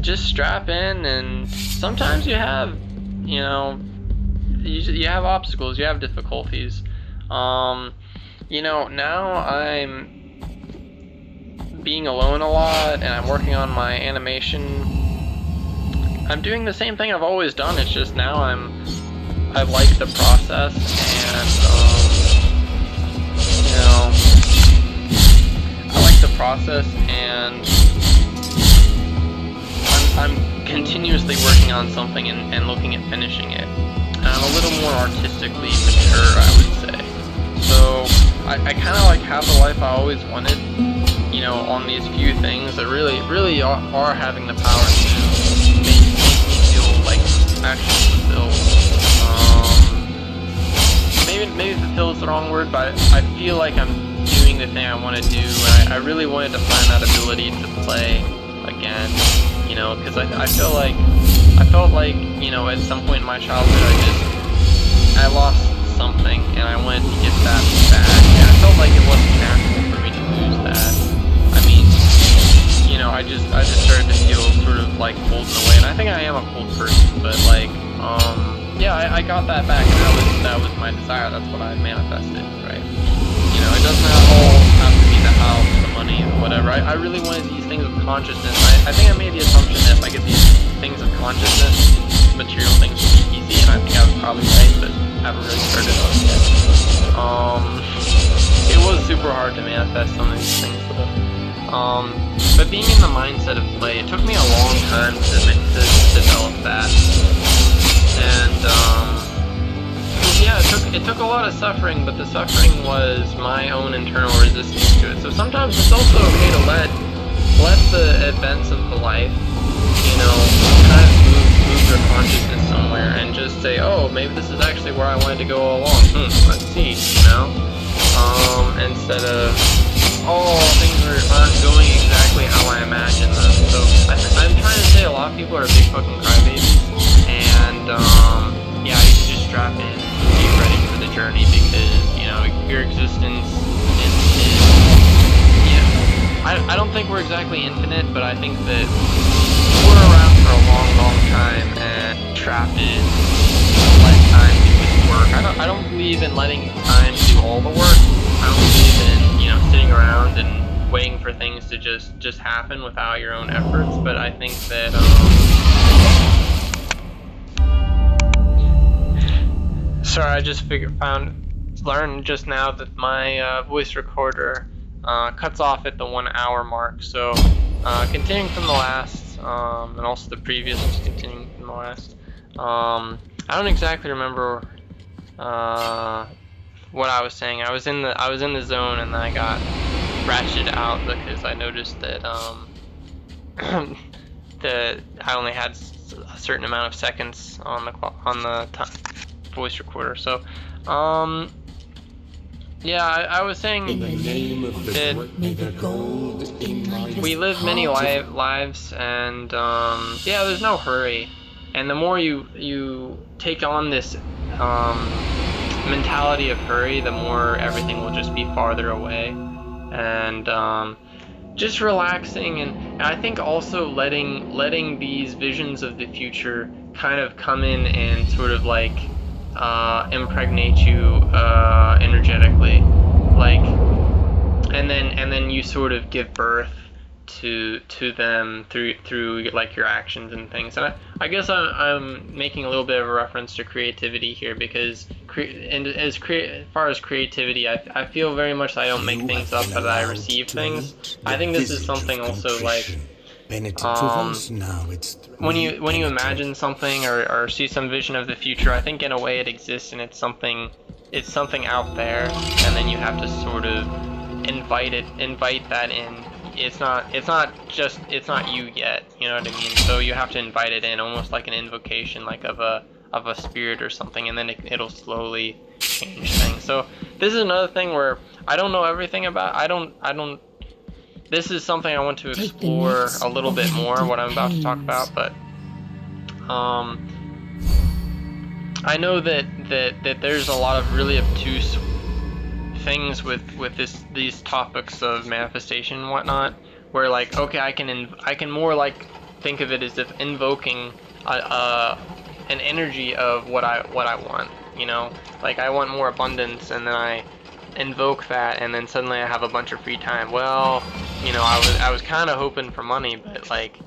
Just strap in, and sometimes you have, you know, you have obstacles, you have difficulties. You know, now I'm being alone a lot, and I'm working on my animation. I'm doing the same thing I've always done, it's just now I like the process, and you know, I like the process, and I'm continuously working on something and looking at finishing it. And I'm a little more artistically mature, I would say. So I kind of like have the life I always wanted, you know, on these few things that really are having the power to make me feel like actually fulfilled. Maybe fulfilled is the wrong word, but I feel like I'm doing the thing I want to do, and I really wanted to find that ability to play again, you know, because I felt like, you know, at some point in my childhood I lost something, and I wanted to get that back, and I felt like it wasn't natural for me to lose that. I mean, you know, I just started to feel sort of like cold in a way, and I think I am a cold person, but like, yeah, I got that back, and that was my desire. That's what I manifested, right? You know, it doesn't all have to be the house, the money, or whatever. I really wanted these things of consciousness. I think I made the assumption that if I get these things of consciousness, material things will be easy, and I think I was probably right, but I haven't really started on it yet. It was super hard to manifest some of these things, though. But being in the mindset of play, it took me a long time to develop that. And yeah, it took a lot of suffering, but the suffering was my own internal resistance to it. So sometimes it's also okay to let the events of the life, you know, kind of move your consciousness somewhere, and just say, oh, maybe this is actually where I wanted to go all along. Let's see, you know, instead of, oh, things aren't going exactly how I imagined of people are big fucking crybabies, and yeah, you should just strap in and be ready for the journey, because, you know, your existence is you know, I don't think we're exactly infinite, but I think that we're around for a long, long time, and trapped in letting time do its work. I don't believe in letting time do all the work. I don't believe in, you know, sitting around and waiting for things to just happen without your own efforts. But I think that sorry, I just learned just now that my voice recorder cuts off at the 1 hour mark. So continuing from the last, and also the previous was continuing from the last. I don't exactly remember what I was saying. I was in the zone, and then I got ratcheted out because I noticed that that I only had a certain amount of seconds on the voice recorder. So yeah, I was saying that we live many lives, and yeah, there's no hurry. And the more you take on this mentality of hurry, the more everything will just be farther away. And just relaxing, and I think also letting these visions of the future kind of come in and sort of like impregnate you energetically, like, and then you sort of give birth to them through like your actions and things. And I guess I'm making a little bit of a reference to creativity here, because as far as creativity, I feel very much I don't make things up, but I receive things. I think this is something also like when you imagine something or see some vision of the future, I think in a way it exists, and it's something out there, and then you have to sort of invite that in. It's not you yet, you know what I mean? So you have to invite it in, almost like an invocation, like of a spirit or something, and then it'll slowly change things. So this is another thing where I don't know everything about. I don't. This is something I want to explore a little bit more, what I'm about to talk about, but I know that there's a lot of really obtuse things with these topics of manifestation and whatnot, where like, okay, I can more like think of it as if invoking an energy of what I want, you know, like I want more abundance, and then I invoke that, and then suddenly I have a bunch of free time. Well, you know, I was kind of hoping for money, but like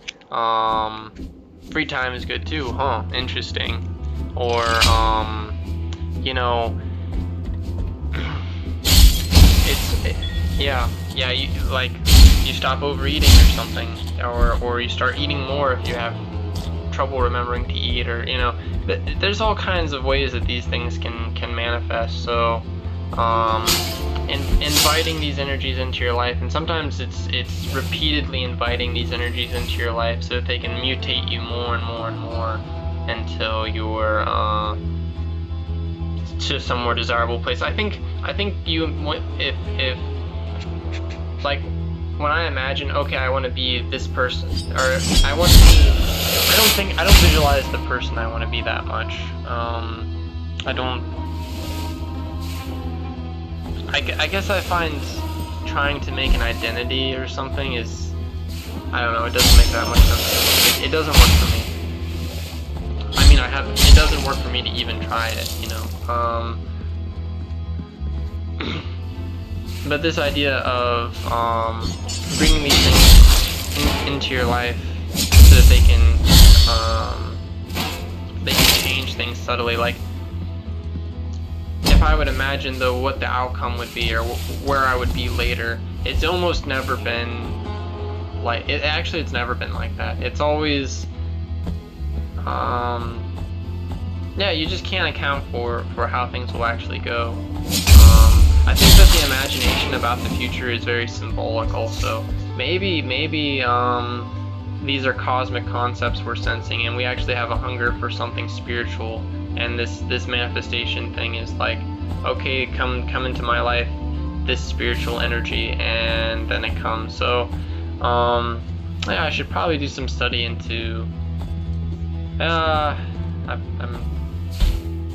free time is good too, huh? Interesting. Or you know, yeah, you stop overeating or something, or you start eating more if you have trouble remembering to eat, or, you know, there's all kinds of ways that these things can manifest. So inviting these energies into your life, and sometimes it's repeatedly inviting these energies into your life so that they can mutate you more and more and more until you're to some more desirable place. I think you, if like, when I imagine, okay, I want to be this person, or I don't visualize the person I want to be that much. I guess I find trying to make an identity or something is, I don't know, it doesn't make that much sense. It doesn't work for me. I mean, it doesn't work for me to even try it, you know. But this idea of bringing these things into your life so that they can change things subtly, like, if I would imagine though what the outcome would be, or where I would be later, it's almost never been like it. Actually, it's never been like that. It's always yeah, you just can't account for how things will actually go. I think that the imagination about the future is very symbolic also. Maybe these are cosmic concepts we're sensing, and we actually have a hunger for something spiritual, and this manifestation thing is like, okay, come into my life, this spiritual energy, and then it comes. So yeah, I should probably do some study into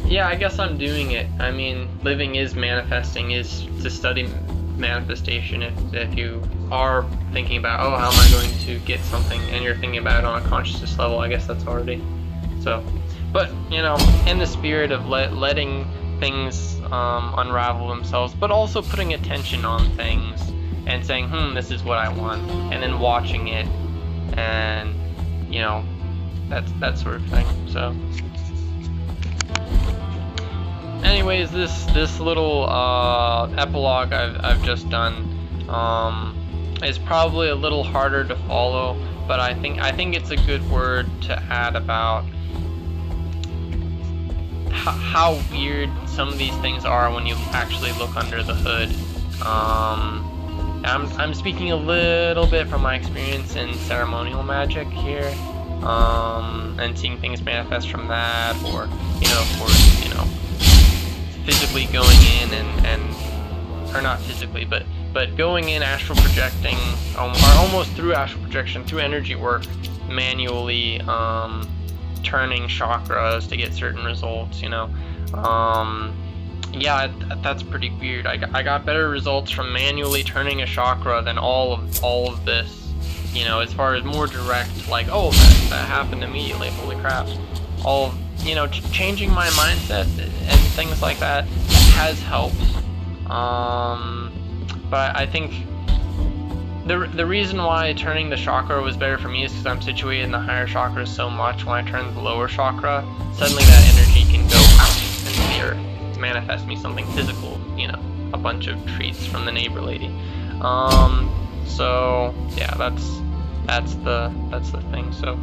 Yeah, I guess I'm doing it. I mean, living is manifesting, is to study manifestation. If you are thinking about, oh, how am I going to get something, and you're thinking about it on a consciousness level, I guess that's already so. But you know, in the spirit of letting things unravel themselves, but also putting attention on things and saying, this is what I want, and then watching it, and you know, that sort of thing. So. Anyways, this little epilogue I've just done is probably a little harder to follow, but I think it's a good word to add about how weird some of these things are when you actually look under the hood. I'm speaking a little bit from my experience in ceremonial magic here, and seeing things manifest from that, or of course, physically going in or not physically, but going in astral projecting, or almost through astral projection, through energy work, manually turning chakras to get certain results. Yeah, that's pretty weird. I got better results from manually turning a chakra than all of this. As far as more direct, like, oh, that happened immediately. Holy crap! Changing my mindset and things like that has helped. But I think the reason why turning the chakra was better for me is because I'm situated in the higher chakras so much. When I turn the lower chakra, suddenly that energy can go out into the earth to manifest me something physical. A bunch of treats from the neighbor lady. So yeah, that's the thing. So.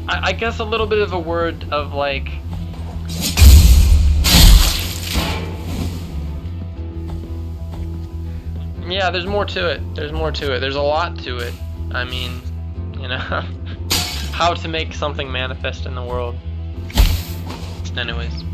I guess a little bit of a word of like, yeah, there's more to it. There's a lot to it. I mean, how to make something manifest in the world. Anyways.